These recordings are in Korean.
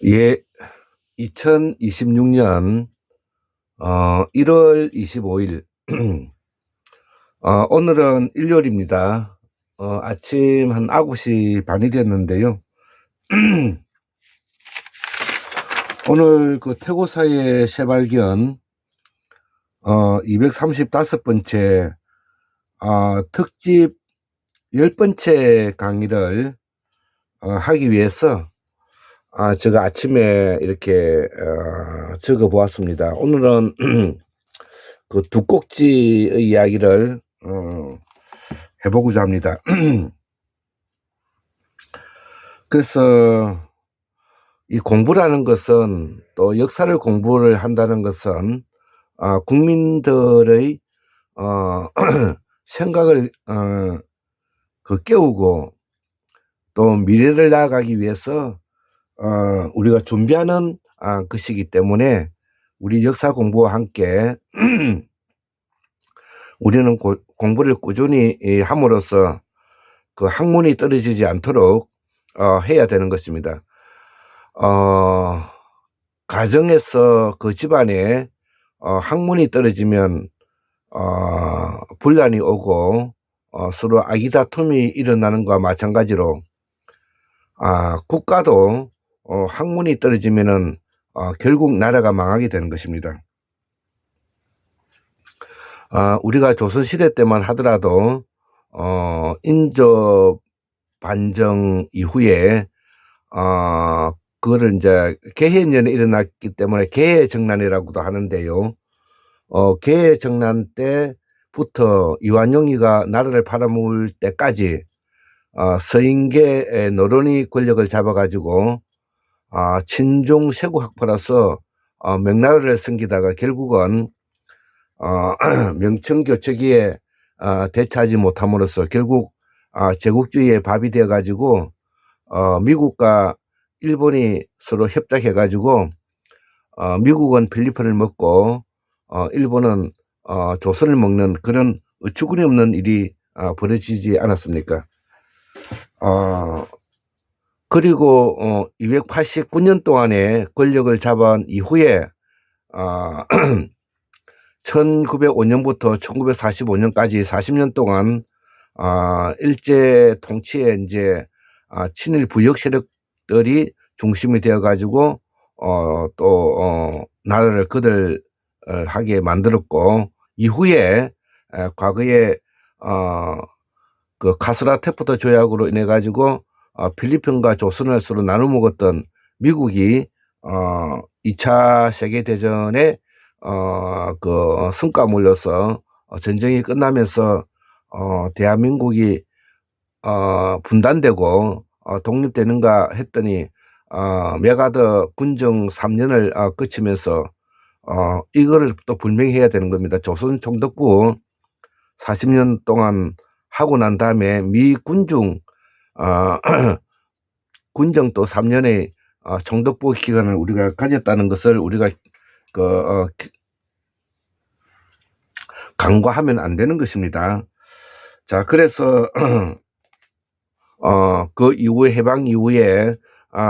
예, 2026년 1월 25일 오늘은 일요일입니다. 아침 한 9시 반이 됐는데요. 오늘 그 태고사의 새발견 235번째 특집 10번째 강의를 하기 위해서 제가 아침에 이렇게 적어 보았습니다. 오늘은 그 두 꼭지의 이야기를 해보고자 합니다. 그래서 이 공부라는 것은, 또 역사를 공부를 한다는 것은 국민들의 생각을 깨우고 또 미래를 나아가기 위해서 우리가 준비하는 것이기 때문에, 우리 역사 공부와 함께 우리는 공부를 꾸준히 함으로써 그 학문이 떨어지지 않도록 해야 되는 것입니다. 가정에서 그 집안에 학문이 떨어지면 분란이 오고 서로 아기다툼이 일어나는 것과 마찬가지로 국가도 학문이 떨어지면은 결국 나라가 망하게 되는 것입니다. 우리가 조선시대 때만 하더라도 인접 반정 이후에 그거를 이제 개해년에 일어났기 때문에 개해정난이라고도 하는데요. 개해정난 때부터 이완용이가 나라를 팔아먹을 때까지 서인계 노론이 권력을 잡아가지고 친중 세구학파로서 명나라를 섬기다가 결국은 명청교체기에 대처하지 못함으로써 결국 제국주의의 밥이 되어 가지고 미국과 일본이 서로 협작해 가지고 미국은 필리핀을 먹고 일본은 조선을 먹는 그런 어처구니 없는 일이 벌어지지 않았습니까? 그리고 289년 동안에 권력을 잡은 이후에 1905년부터 1945년까지 40년 동안 일제 통치에 이제 친일 부역 세력들이 중심이 되어 가지고 또 나라를 거들하게 만들었고, 이후에 과거에 그 카스라테프트 조약으로 인해 가지고 필리핀과 조선을 서로 나눠 먹었던 미국이 2차 세계 대전에 그 성과물로서 전쟁이 끝나면서 대한민국이 분단되고 독립되는가 했더니 메가더 군정 3년을 거치면서 이거를 또 분명히 해야 되는 겁니다. 조선 총독부 40년 동안 하고 난 다음에 미 군중 군정 또 3년의 총독부 기간을 우리가 가졌다는 것을 우리가 간과하면 안 되는 것입니다. 자, 그래서 그 이후에, 해방 이후에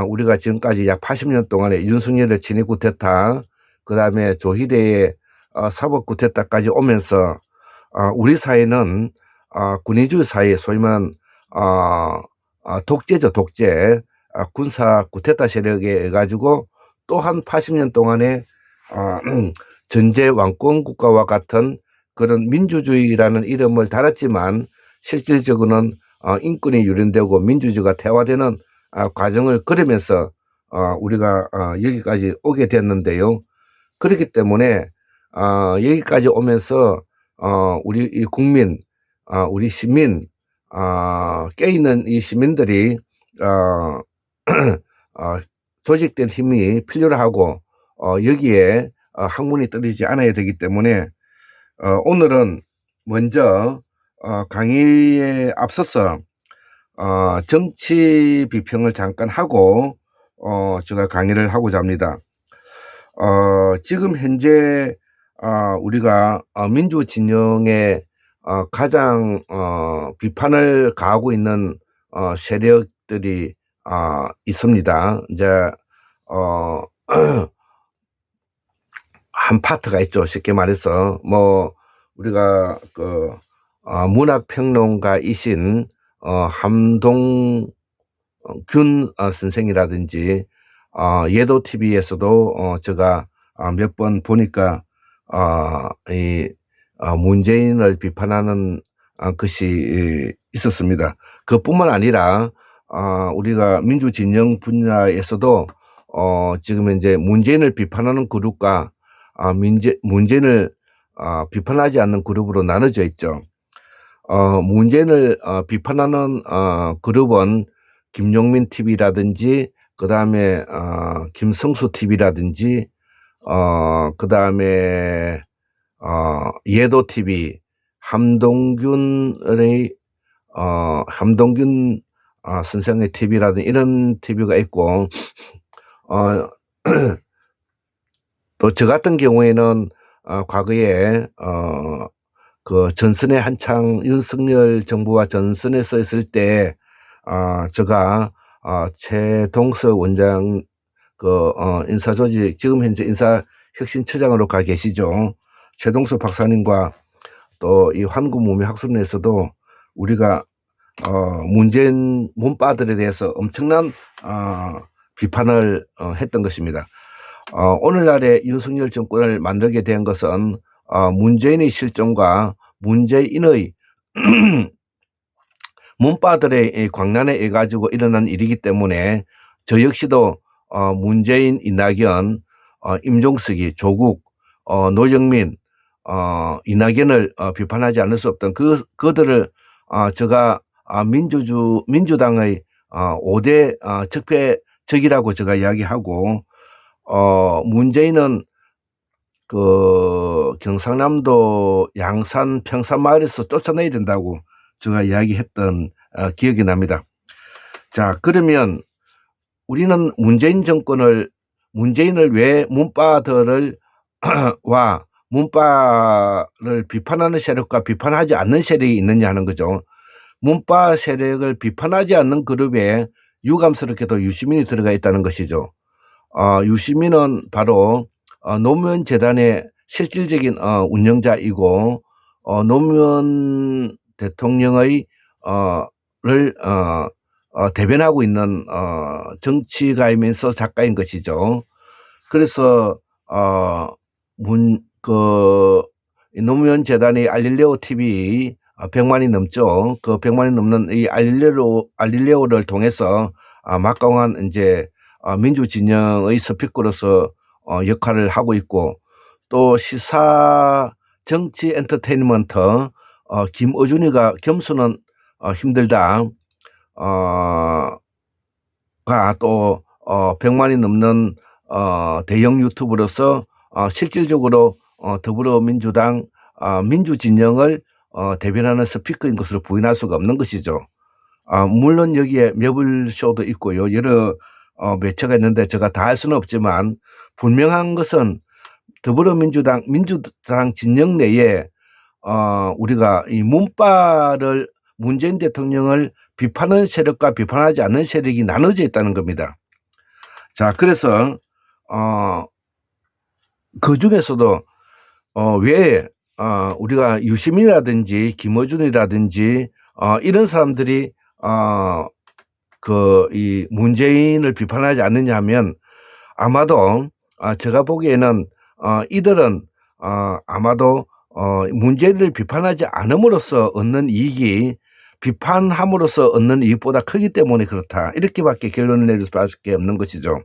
우리가 지금까지 약 80년 동안에 윤석열의 친일 쿠데타, 그 다음에 조희대의 사법 쿠데타까지 오면서 우리 사회는 군의주의 사회, 소위 말하는 독재죠, 독재. 군사 쿠데타 세력에 가지고 또 한 80년 동안에 전제 왕권 국가와 같은 그런 민주주의라는 이름을 달았지만 실질적으로는 인권이 유린되고 민주주의가 퇴화되는 과정을 걸으면서 우리가 여기까지 오게 됐는데요. 그렇기 때문에 여기까지 오면서 우리 이 국민, 우리 시민, 깨있는 이 시민들이 조직된 힘이 필요로 하고 여기에 학문이 떨어지지 않아야 되기 때문에 오늘은 먼저 강의에 앞서서 정치 비평을 잠깐 하고 제가 강의를 하고자 합니다. 지금 현재 우리가 민주 진영에 가장 비판을 가하고 있는 세력들이 있습니다. 이제 어 한 파트가 있죠. 쉽게 말해서 뭐 우리가 문학 평론가이신 함동균 선생이라든지 예도 TV에서도 제가 몇 번 보니까 이 문재인을 비판하는 것이 있었습니다. 그뿐만 아니라 우리가 민주진영 분야에서도 지금 현재 문재인을 비판하는 그룹과 문재인을 비판하지 않는 그룹으로 나눠져 있죠. 문재인을 비판하는 그룹은 김용민 TV라든지 그다음에 김성수 TV라든지 그다음에 예도 TV 함동균의 함동균 선생의 TV라든지 이런 TV가 있고 또 저 같은 경우에는 과거에 전선에 한창 윤석열 정부가 전선에 서 있을 때 제가 최동석 원장 인사조직 지금 현재 인사혁신처장으로 가 계시죠. 최동석 박사님과 또 이 환구무명학술에서도 우리가 문재인 문바들에 대해서 엄청난 비판을 했던 것입니다. 오늘날의 윤석열 정권을 만들게 된 것은 문재인의 실종과 문재인의 문바들의 광란에 의해 가지고 일어난 일이기 때문에 저 역시도 문재인, 이낙연, 임종석이, 조국, 노영민, 이낙연을 비판하지 않을 수 없던 그들을 제가 민주당의 5대 적폐적이라고 제가 이야기하고 문재인은 경상남도 양산 평산마을에서 쫓아내야 된다고 제가 이야기했던 기억이 납니다. 자, 그러면 우리는 문재인을 왜 문바들을 와 문바를 비판하는 세력과 비판하지 않는 세력이 있느냐 하는 거죠. 문바 세력을 비판하지 않는 그룹에 유감스럽게도 유시민이 들어가 있다는 것이죠. 유시민은 바로 노무현 재단의 실질적인 운영자이고 노무현 대통령의 대변하고 있는 정치가이면서 작가인 것이죠. 그래서 노무현 재단의 알릴레오 TV 100만이 넘죠. 그 100만이 넘는 이 알릴레오를 통해서 막강한 이제 민주진영의 스피커로서 역할을 하고 있고 또 시사 정치 엔터테인먼트 김어준이가 겸수는 힘들다 가 또 100만이 넘는 대형 유튜브로서 실질적으로 더불어민주당 민주진영을 대변하는 스피커인 것으로 부인할 수가 없는 것이죠. 물론 여기에 매불쇼도 있고요. 여러 매체가 있는데 제가 다 할 수는 없지만 분명한 것은 더불어민주당 민주당 진영 내에 우리가 이 문재인 대통령을 비판하는 세력과 비판하지 않는 세력이 나눠져 있다는 겁니다. 자, 그래서 그 중에서도 왜 우리가 유시민이라든지 김어준이라든지 이런 사람들이 이 문재인을 비판하지 않느냐 하면 아마도 제가 보기에는 이들은 아마도 문재인을 비판하지 않음으로써 얻는 이익이 비판함으로써 얻는 이익보다 크기 때문에 그렇다. 이렇게밖에 결론을 내릴 수밖에 없는 것이죠.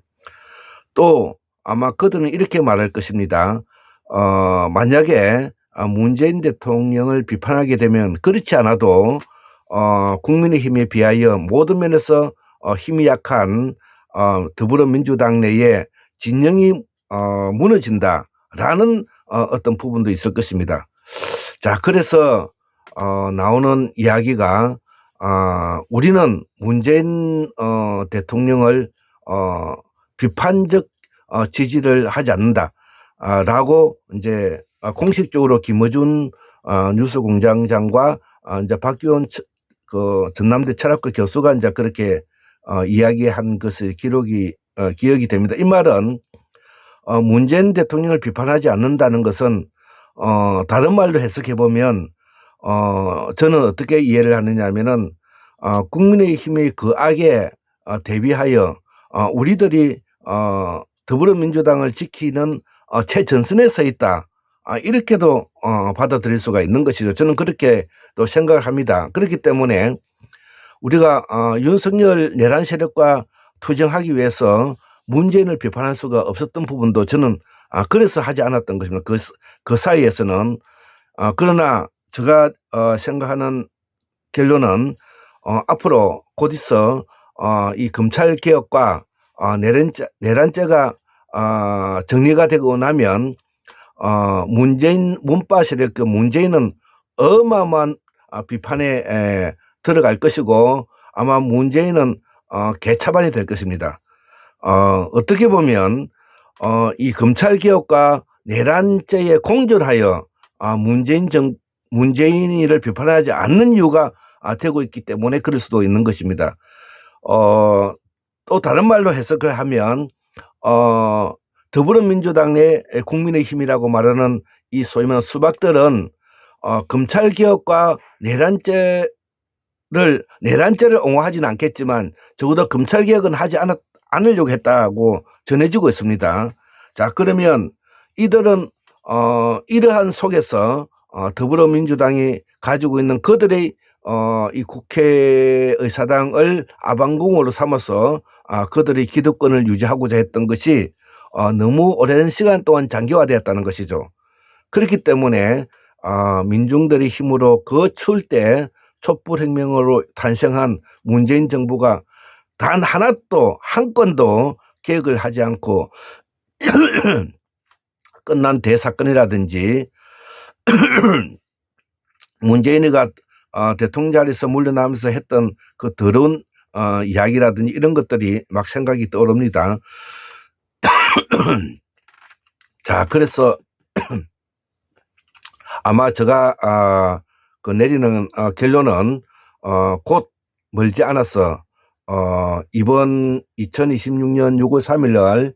또 아마 그들은 이렇게 말할 것입니다. 만약에 문재인 대통령을 비판하게 되면 그렇지 않아도 국민의힘에 비하여 모든 면에서 힘이 약한 더불어민주당 내에 진영이 무너진다라는 어떤 부분도 있을 것입니다. 자, 그래서 나오는 이야기가 우리는 문재인 대통령을 비판적 지지를 하지 않는다 라고 이제 공식적으로 김어준 뉴스공장장과 이제 박규원 전남대 철학과 교수가 이제 그렇게 이야기한 것을 기록이 기억이 됩니다. 이 말은 문재인 대통령을 비판하지 않는다는 것은 다른 말로 해석해 보면 저는 어떻게 이해를 하느냐 하면은 국민의힘의 그 악에 대비하여 우리들이 더불어민주당을 지키는 최전선에 서 있다. 이렇게도 받아들일 수가 있는 것이죠. 저는 그렇게 또 생각을 합니다. 그렇기 때문에 우리가 윤석열 내란 세력과 투쟁하기 위해서 문재인을 비판할 수가 없었던 부분도 저는 그래서 하지 않았던 것입니다. 그 사이에서는 그러나 제가 생각하는 결론은 앞으로 곧 있어 이 검찰 개혁과 내란죄가 정리가 되고 나면 문재인 문파 세력 그 문재인은 어마어마한 비판에 들어갈 것이고 아마 문재인은 개차반이 될 것입니다. 어떻게 보면 이 검찰 개혁과 내란죄에 공존하여 문재인이를 비판하지 않는 이유가 되고 있기 때문에 그럴 수도 있는 것입니다. 또 다른 말로 해석을 하면 더불어민주당 내 국민의힘이라고 말하는 이 소위 말하는 수박들은 검찰 개혁과 내란죄를 옹호하지는 않겠지만 적어도 검찰 개혁은 하지 않으려고 했다고 전해지고 있습니다. 자, 그러면 이들은 이러한 속에서 더불어민주당이 가지고 있는 그들의 이 국회의사당을 아방궁으로 삼아서 그들의 기득권을 유지하고자 했던 것이 너무 오랜 시간 동안 장기화되었다는 것이죠. 그렇기 때문에 민중들의 힘으로 그 추울 때 촛불혁명으로 탄생한 문재인 정부가 단 하나도 한 건도 개혁을 하지 않고 끝난 대사건이라든지 문재인이가 대통령 자리에서 물러나면서 했던 그 더러운 이야기라든지 이런 것들이 막 생각이 떠오릅니다. 자, 그래서 아마 제가 그 내리는 결론은 곧 멀지 않아서 이번 2026년 6월 3일 날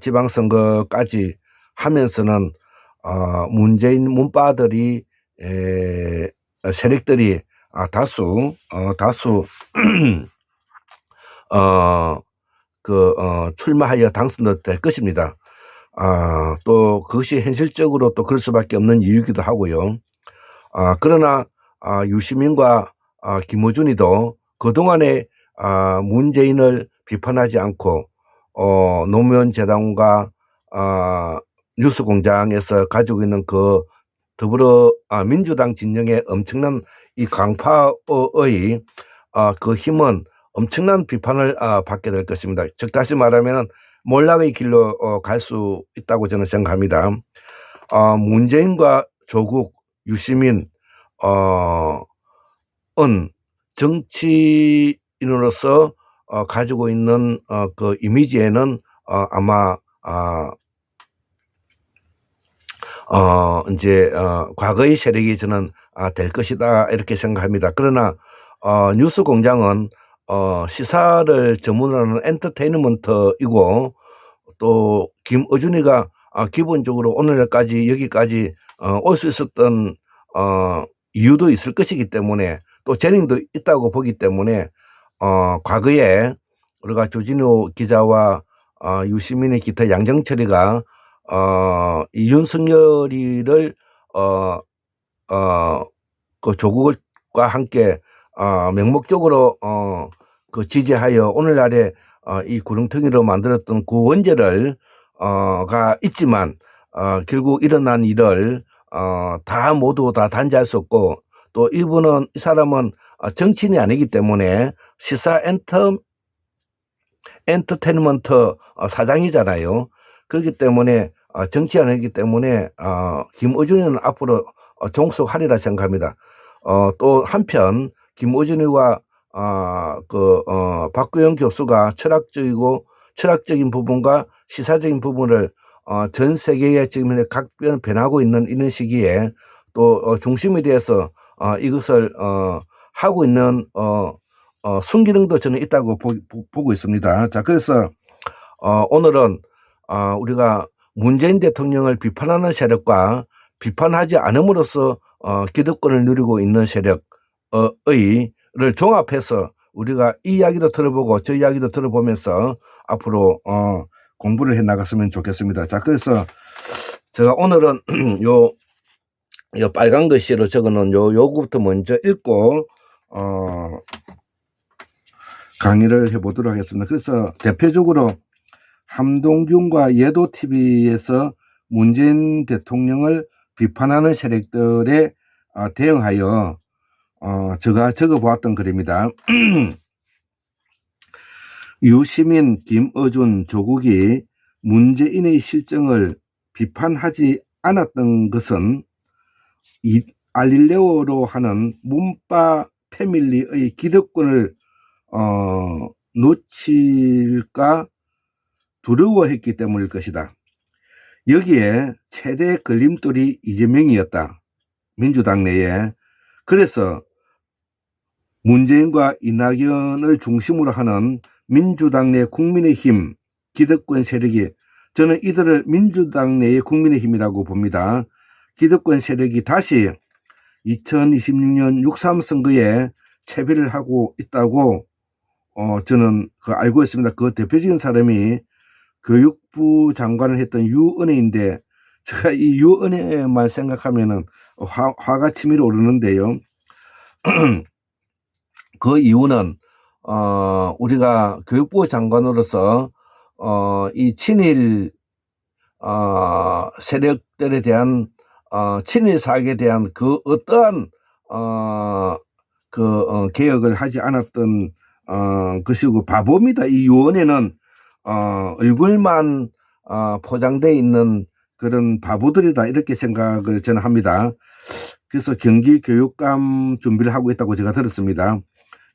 지방선거까지 하면서는 문재인 문파들이 세력들이 다수 출마하여 당선될 것입니다. 또 그것이 현실적으로 또 그럴 수밖에 없는 이유이기도 하고요. 그러나 유시민과 김어준이도 그동안에 문재인을 비판하지 않고 노무현 재단과 뉴스공장에서 가지고 있는 그 민주당 진영의 엄청난 이 강파의 그 힘은 엄청난 비판을 받게 될 것입니다. 즉 다시 말하면 몰락의 길로 갈 수 있다고 저는 생각합니다. 문재인과 조국, 유시민 은 정치인으로서 가지고 있는 그 이미지에는 아마 이제 과거의 세력이 저는 될 것이다 이렇게 생각합니다. 그러나 뉴스공장은 시사를 전문으로 하는 엔터테인먼트이고 또 김어준이가 기본적으로 오늘까지 여기까지 올 수 있었던 이유도 있을 것이기 때문에 또 재능도 있다고 보기 때문에 과거에 우리가 조진우 기자와 유시민의 기타 양정철이가 이 윤석열이를 그 조국과 함께 맹목적으로 그 지지하여 오늘날에 이 구렁텅이로 만들었던 그 원죄를 가 있지만 결국 일어난 일을 다 모두 다 단죄할 수 없고 또 이 사람은 정치인이 아니기 때문에 시사 엔터테인먼트 사장이잖아요. 그렇기 때문에 정치 아니기 때문에 김어준이는 앞으로 종속하리라 생각합니다. 또 한편 김어준이와 박구영 교수가 철학적인 부분과 시사적인 부분을 전 세계에 지금 각 변하고 있는 이런 시기에 또 중심에 대해서 이것을 하고 있는 순기능도 저는 있다고 보고 있습니다. 자, 그래서 오늘은 우리가 문재인 대통령을 비판하는 세력과 비판하지 않음으로써 기득권을 누리고 있는 세력의 를 종합해서 우리가 이 이야기도 들어보고 저 이야기도 들어보면서 앞으로 공부를 해 나갔으면 좋겠습니다. 자, 그래서 제가 오늘은 요 빨간 글씨로 적어놓은 요거부터 먼저 읽고 강의를 해보도록 하겠습니다. 그래서 대표적으로 함동균과 예도TV에서 문재인 대통령을 비판하는 세력들에 대응하여 제가 적어보았던 글입니다. 유시민, 김어준, 조국이 문재인의 실정을 비판하지 않았던 것은 알릴레오로 하는 문파 패밀리의 기득권을 놓칠까 두려워했기 때문일 것이다. 여기에 최대 걸림돌이 이재명이었다. 민주당 내에. 그래서 문재인과 이낙연을 중심으로 하는 민주당 내 국민의힘 기득권 세력이, 저는 이들을 민주당 내의 국민의힘이라고 봅니다. 기득권 세력이 다시 2026년 6.3 선거에 채비를 하고 있다고 저는 알고 있습니다. 그 대표적인 사람이 교육부 장관을 했던 유은혜인데, 제가 이 유은혜만 생각하면은 화가 치밀어 오르는데요. 그 이유는 우리가 교육부 장관으로서 이 친일 세력들에 대한 친일 사학에 대한 그 어떠한 개혁을 하지 않았던 것이고 바보입니다. 이 유언에는 얼굴만 포장되어 있는 그런 바보들이다, 이렇게 생각을 저는 합니다. 그래서 경기 교육감 준비를 하고 있다고 제가 들었습니다.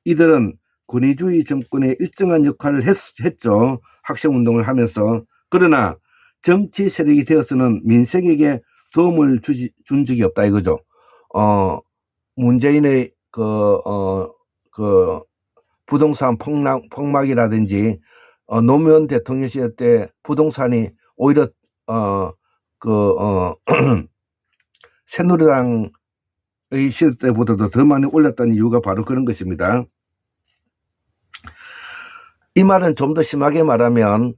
이들은 권위주의 정권의 일정한 역할을 했죠. 학생운동을 하면서. 그러나 정치 세력이 되어서는 민생에게 도움을 준 적이 없다 이거죠. 문재인의 부동산 폭락이라든지 노무현 대통령 시절 때 부동산이 오히려 새누리당의 시절 때보다도 더 많이 올랐다는 이유가 바로 그런 것입니다. 이 말은 좀 더 심하게 말하면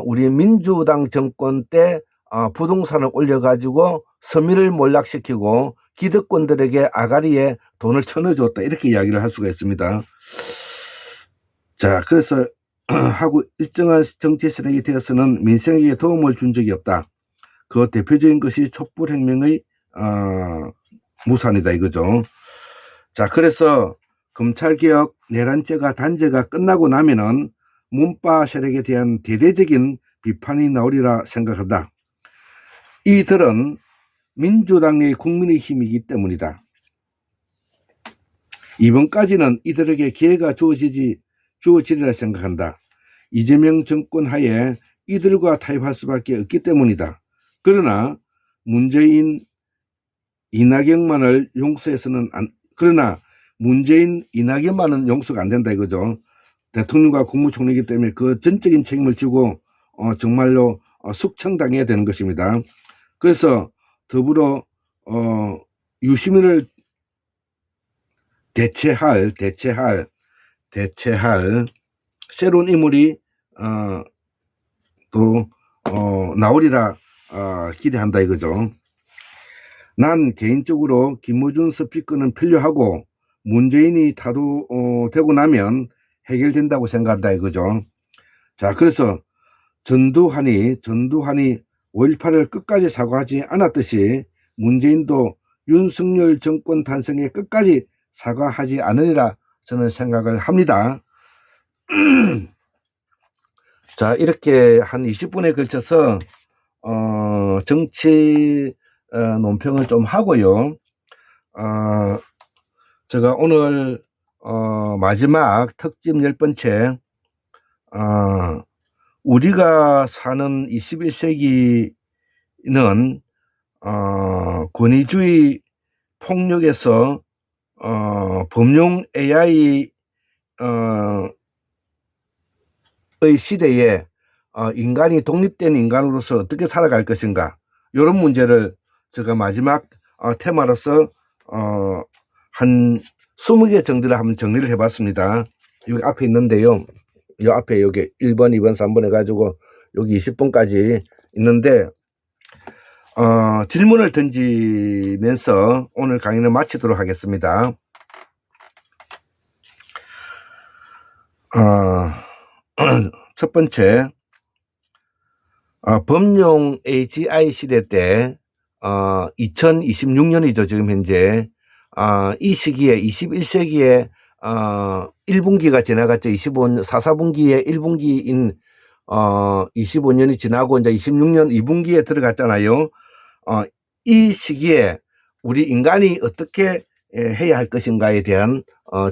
우리 민주당 정권 때 부동산을 올려가지고 서민을 몰락시키고 기득권들에게 아가리에 돈을 쳐넣어줬다, 이렇게 이야기를 할 수가 있습니다. 자, 그래서 하고 일정한 정치 세력이 되어서는 민생에게 도움을 준 적이 없다. 그 대표적인 것이 촛불혁명의 무산이다 이거죠. 자, 그래서 검찰개혁 내란죄가 단죄가 끝나고 나면은 문파 세력에 대한 대대적인 비판이 나오리라 생각한다. 이들은 민주당 내 국민의힘이기 때문이다. 이번까지는 이들에게 기회가 주어지리라 생각한다. 이재명 정권 하에 이들과 타협할 수밖에 없기 때문이다. 그러나 문재인, 이낙연만을 용서해서는 문재인, 이낙연만은 용서가 안 된다 이거죠. 대통령과 국무총리이기 때문에 그 전적인 책임을 지고 정말로 숙청당해야 되는 것입니다. 그래서 더불어 유시민을 대체할 새로운 인물이 또 나오리라 기대한다 이거죠. 난 개인적으로 김어준 스피커는 필요하고 문재인이 타도되고 나면 해결된다고 생각한다 이거죠. 자, 그래서 전두환이 5.18을 끝까지 사과하지 않았듯이 문재인도 윤석열 정권 탄생에 끝까지 사과하지 않으리라 저는 생각을 합니다. 자, 이렇게 한 20분에 걸쳐서 정치 논평을 좀 하고요. 제가 오늘 마지막 특집 10번째 우리가 사는 21세기는 권위주의 폭력에서 범용 AI 의 시대에 인간이 독립된 인간으로서 어떻게 살아갈 것인가, 이런 문제를 제가 마지막 테마로서 한 20개 정도를 한번 정리를 해봤습니다. 여기 앞에 있는데요. 이 앞에 여기 1번, 2번, 3번 해가지고 여기 20번까지 있는데, 질문을 던지면서 오늘 강의를 마치도록 하겠습니다. 첫 번째, 범용 AGI 시대 때 2026년이죠. 지금 현재 이 시기에 21세기에 1분기가 지나갔죠. 4분기에 1분기인 25년이 지나고 이제 26년 2분기에 들어갔잖아요. 이 시기에 우리 인간이 어떻게 해야 할 것인가에 대한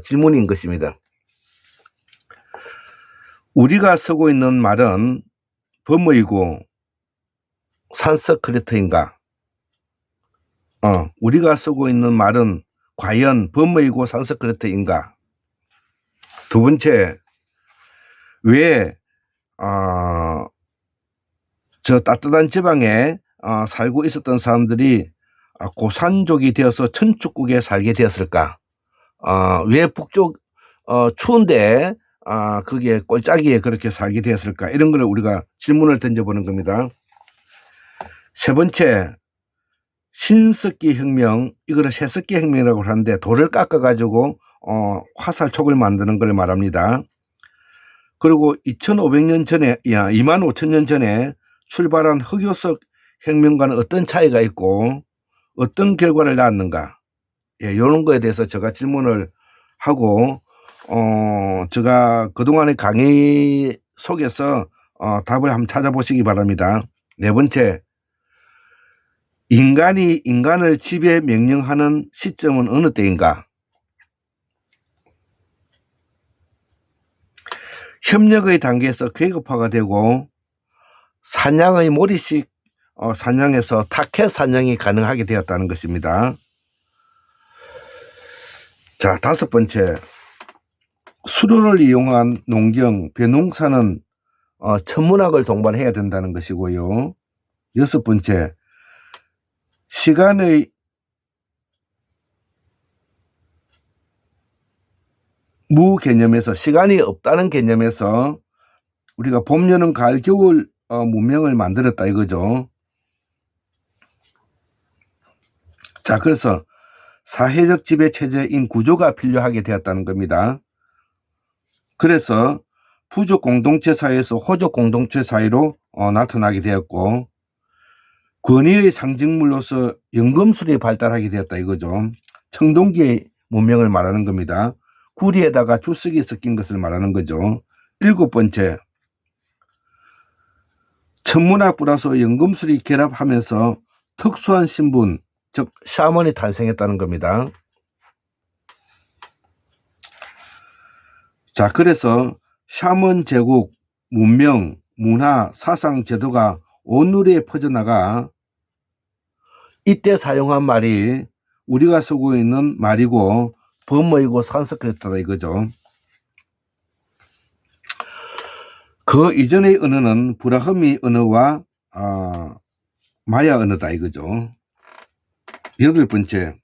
질문인 것입니다. 우리가 쓰고 있는 말은 범어이고 산스크리트인가? 우리가 쓰고 있는 말은 과연 범어이고 산스크리트인가? 두 번째, 왜 저 따뜻한 지방에 살고 있었던 사람들이 고산족이 되어서 천축국에 살게 되었을까? 왜 북쪽 추운데 그게 골짜기에 그렇게 살게 되었을까? 이런 걸 우리가 질문을 던져보는 겁니다. 세 번째, 신석기 혁명, 이거를 새석기 혁명이라고 하는데 돌을 깎아가지고 화살촉을 만드는 걸 말합니다. 그리고 2500년 전에, 25000년 전에 출발한 흑요석 혁명과는 어떤 차이가 있고 어떤 결과를 낳았는가, 이런 거에 대해서 제가 질문을 하고 제가 그동안의 강의 속에서 답을 한번 찾아보시기 바랍니다. 네 번째, 인간이 인간을 지배 명령하는 시점은 어느 때인가? 협력의 단계에서 계급화가 되고 사냥의 몰이식 사냥에서 타켓 사냥이 가능하게 되었다는 것입니다. 자, 다섯 번째, 수로를 이용한 농경, 벼농사는 천문학을 동반해야 된다는 것이고요. 여섯 번째, 시간의 무 개념에서, 시간이 없다는 개념에서 우리가 봄, 여름, 가을, 겨울 문명을 만들었다 이거죠. 자, 그래서 사회적 지배 체제인 구조가 필요하게 되었다는 겁니다. 그래서 부족 공동체 사회에서 호족 공동체 사회로 나타나게 되었고, 권위의 상징물로서 연금술이 발달하게 되었다 이거죠. 청동기의 문명을 말하는 겁니다. 구리에다가 주석이 섞인 것을 말하는 거죠. 일곱 번째, 천문학 플러스 연금술이 결합하면서 특수한 신분, 즉 샤먼이 탄생했다는 겁니다. 자, 그래서 샤먼 제국, 문명, 문화, 사상, 제도가 온누리에 퍼져나가 이때 사용한 말이 우리가 쓰고 있는 말이고 범어이고 산스크리트다 이거죠. 그 이전의 언어는 브라흐미 언어와 마야 언어다 이거죠. 여덟 번째,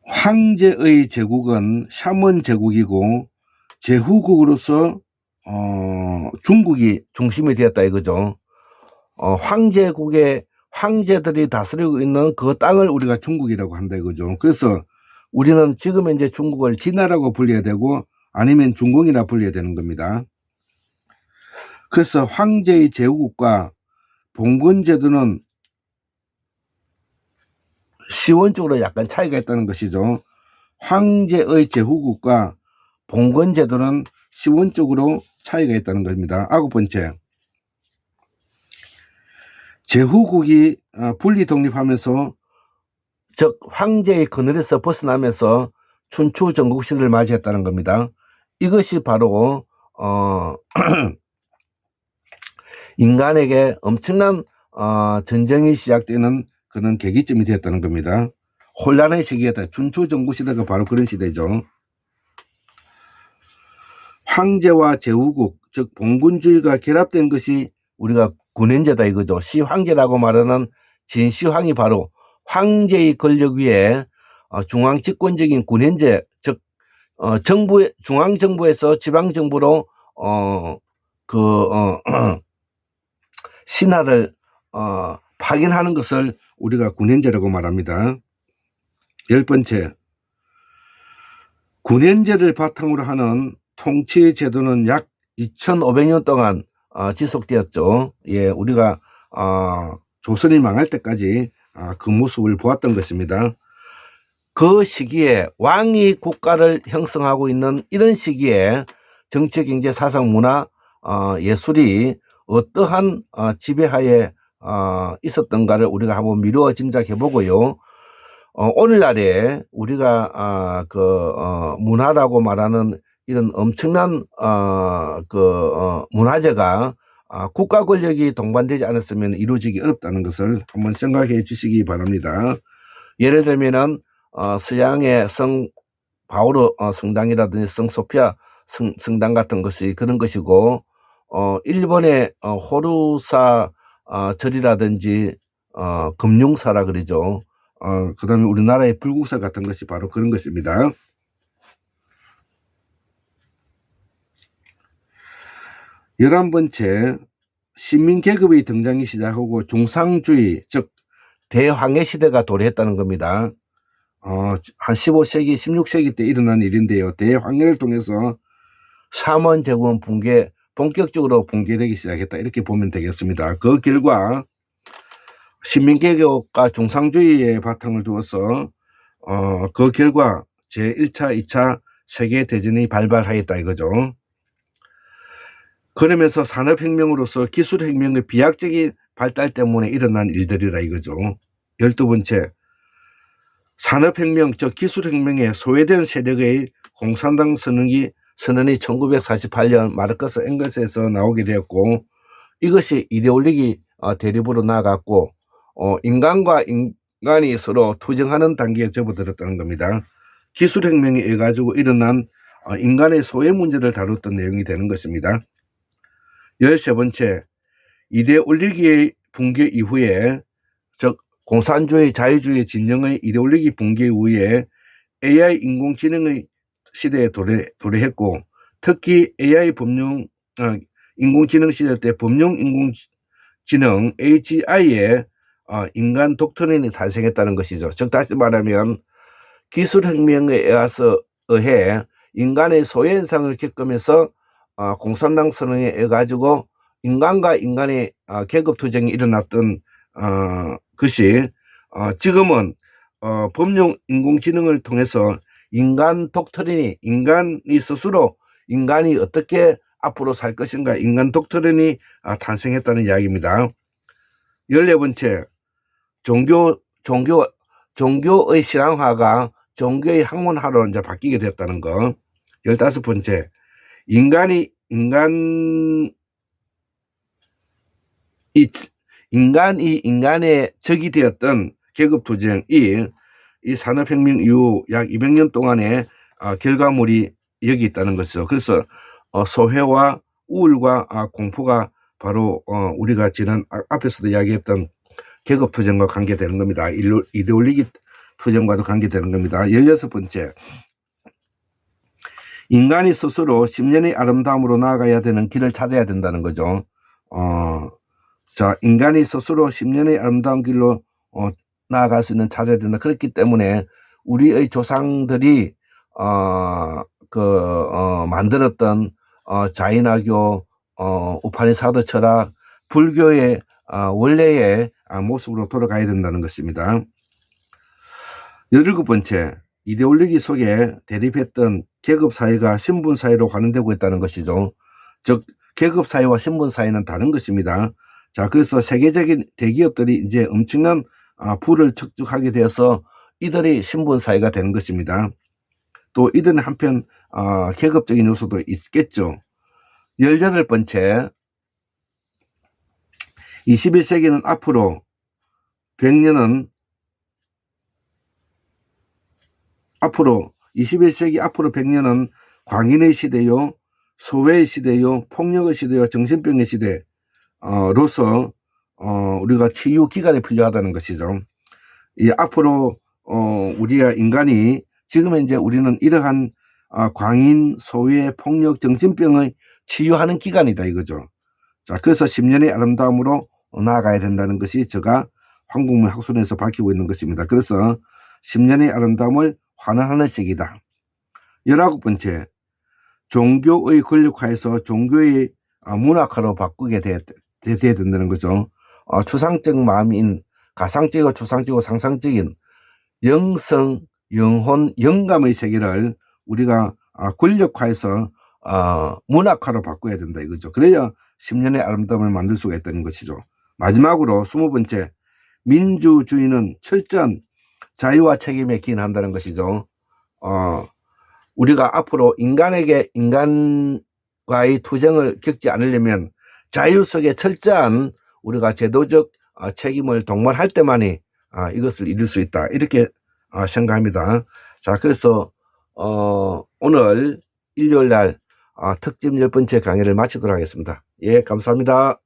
황제의 제국은 샤먼 제국이고 제후국으로서 중국이 중심이 되었다 이거죠. 황제국의 황제들이 다스리고 있는 그 땅을 우리가 중국이라고 한다 이거죠. 그래서 우리는 지금 현재 중국을 진화라고 불려야 되고 아니면 중공이라 불려야 되는 겁니다. 그래서 황제의 제후국과 봉건제도는 시원적으로 약간 차이가 있다는 것이죠. 황제의 제후국과 봉건제도는 시원적으로 차이가 있다는 겁니다. 아홉 번째, 제후국이 분리 독립하면서, 즉 황제의 그늘에서 벗어나면서 춘추 전국시대를 맞이했다는 겁니다. 이것이 바로 인간에게 엄청난 전쟁이 시작되는 그런 계기점이 되었다는 겁니다. 혼란의 시기였다. 춘추 전국시대가 바로 그런 시대죠. 황제와 제후국, 즉 봉군주의가 결합된 것이 우리가 군현제다 이거죠. 시황제라고 말하는 진시황이 바로 황제의 권력 위에 중앙 집권적인 군현제, 즉 중앙정부에서 지방정부로 신하를 파견하는 것을 우리가 군현제라고 말합니다. 10번째, 군현제를 바탕으로 하는 통치 제도는 약 2500년 동안 지속되었죠. 예, 우리가 조선이 망할 때까지 그 모습을 보았던 것입니다. 그 시기에 왕이 국가를 형성하고 있는 이런 시기에 정치, 경제, 사상, 문화, 예술이 어떠한 지배하에 있었던가를 우리가 한번 미루어 짐작해 보고요. 오늘날에 우리가 문화라고 말하는 이런 엄청난 문화재가 국가 권력이 동반되지 않았으면 이루어지기 어렵다는 것을 한번 생각해 주시기 바랍니다. 예를 들면은 서양의 성 바오로 성당이라든지 성 소피아 성당 같은 것이 그런 것이고, 일본의 호루사 절이라든지 금융사라 그러죠. 그 다음에 우리나라의 불국사 같은 것이 바로 그런 것입니다. 11번째, 시민계급의 등장이 시작하고 중상주의, 즉 대황해 시대가 도래했다는 겁니다. 한 15세기, 16세기 때 일어난 일인데요. 대황해를 통해서 삼원 제국은 본격적으로 붕괴되기 시작했다, 이렇게 보면 되겠습니다. 그 결과 시민계급과 중상주의의 바탕을 두어서 그 결과 제1차, 2차 세계대전이 발발하였다 이거죠. 그러면서 산업혁명으로서 기술혁명의 비약적인 발달 때문에 일어난 일들이라 이거죠. 12번째, 산업혁명, 즉 기술혁명에 소외된 세력의 공산당 선언이 1948년 마르크스 앵글스에서 나오게 되었고, 이것이 이데올로기 대립으로 나아갔고, 인간과 인간이 서로 투쟁하는 단계에 접어들었다는 겁니다. 기술혁명에 의해 가지고 일어난 인간의 소외 문제를 다뤘던 내용이 되는 것입니다. 13번째, 이데올로기의 붕괴 이후에, 즉 공산주의 자유주의 진영의 이데올로기 붕괴 이후에 AI 인공지능의 시대에 도래했고, 특히 AI 인공지능 시대 때 범용 인공지능 AGI에 인간 독트린이 탄생했다는 것이죠. 즉 다시 말하면 기술혁명에 의해 인간의 소외현상을 겪으면서 공산당 선언에 의해 가지고 인간과 인간의 계급투쟁이 일어났던 것이 지금은 범용 인공지능을 통해서 인간 독트린이, 인간이 스스로 인간이 어떻게 앞으로 살 것인가, 인간 독트린이 탄생했다는 이야기입니다. 14번째, 종교의 신앙화가 종교의 학문화로 이제 바뀌게 됐다는 거. 15번째, 인간이 인간의 적이 되었던 계급투쟁이 이 산업혁명 이후 약 200년 동안의 결과물이 여기 있다는 것이죠. 그래서 소외와 우울과 공포가 바로 우리가 지난 앞에서도 이야기했던 계급투쟁과 관계되는 겁니다. 이데올로기 투쟁과도 관계되는 겁니다. 16번째, 인간이 스스로 10년의 아름다움으로 나아가야 되는 길을 찾아야 된다는 거죠. 자, 인간이 스스로 10년의 아름다운 길로 나아갈 수 있는 찾아야 된다. 그렇기 때문에 우리의 조상들이 만들었던 자인화교, 우파니사드 철학, 불교의 원래의 모습으로 돌아가야 된다는 것입니다. 17번째, 이데올로기 속에 대립했던 계급사회가 신분사회로 환원되고 있다는 것이죠. 즉 계급사회와 신분사회는 다른 것입니다. 자, 그래서 세계적인 대기업들이 이제 엄청난 부를 축적하게 되어서 이들이 신분사회가 되는 것입니다. 또 이들은 한편 계급적인 요소도 있겠죠. 18번째, 21세기는 앞으로 100년은 21세기 앞으로 100년은 광인의 시대요, 소외의 시대요, 폭력의 시대요, 정신병의 시대 로서 우리가 치유 기간이 필요하다는 것이죠. 이 앞으로 우리가 인간이 지금 이제 우리는 이러한 광인, 소외, 폭력, 정신병을 치유하는 기간이다 이거죠. 자, 그래서 10년의 아름다움으로 나아가야 된다는 것이 제가 황국무 학술에서 밝히고 있는 것입니다. 그래서 10년의 아름다움을 환원하는 시기다. 19번째, 종교의 권력화에서 종교의 문학화로 바꾸게 돼야 된다는 거죠. 추상적 마음인 가상적이고 추상적이고 상상적인 영성, 영혼, 영감의 세계를 우리가 권력화해서 문학화로 바꿔야 된다 이거죠. 그래야 10년의 아름다움을 만들 수가 있다는 것이죠. 마지막으로 20번째, 민주주의는 철저한 자유와 책임에 기인한다는 것이죠. 우리가 앞으로 인간과의 투쟁을 겪지 않으려면 자유 속에 철저한 우리가 제도적 책임을 동반할 때만이 이것을 이룰 수 있다 이렇게 생각합니다. 자, 그래서 오늘 일요일날 특집 10번째 강의를 마치도록 하겠습니다. 예, 감사합니다.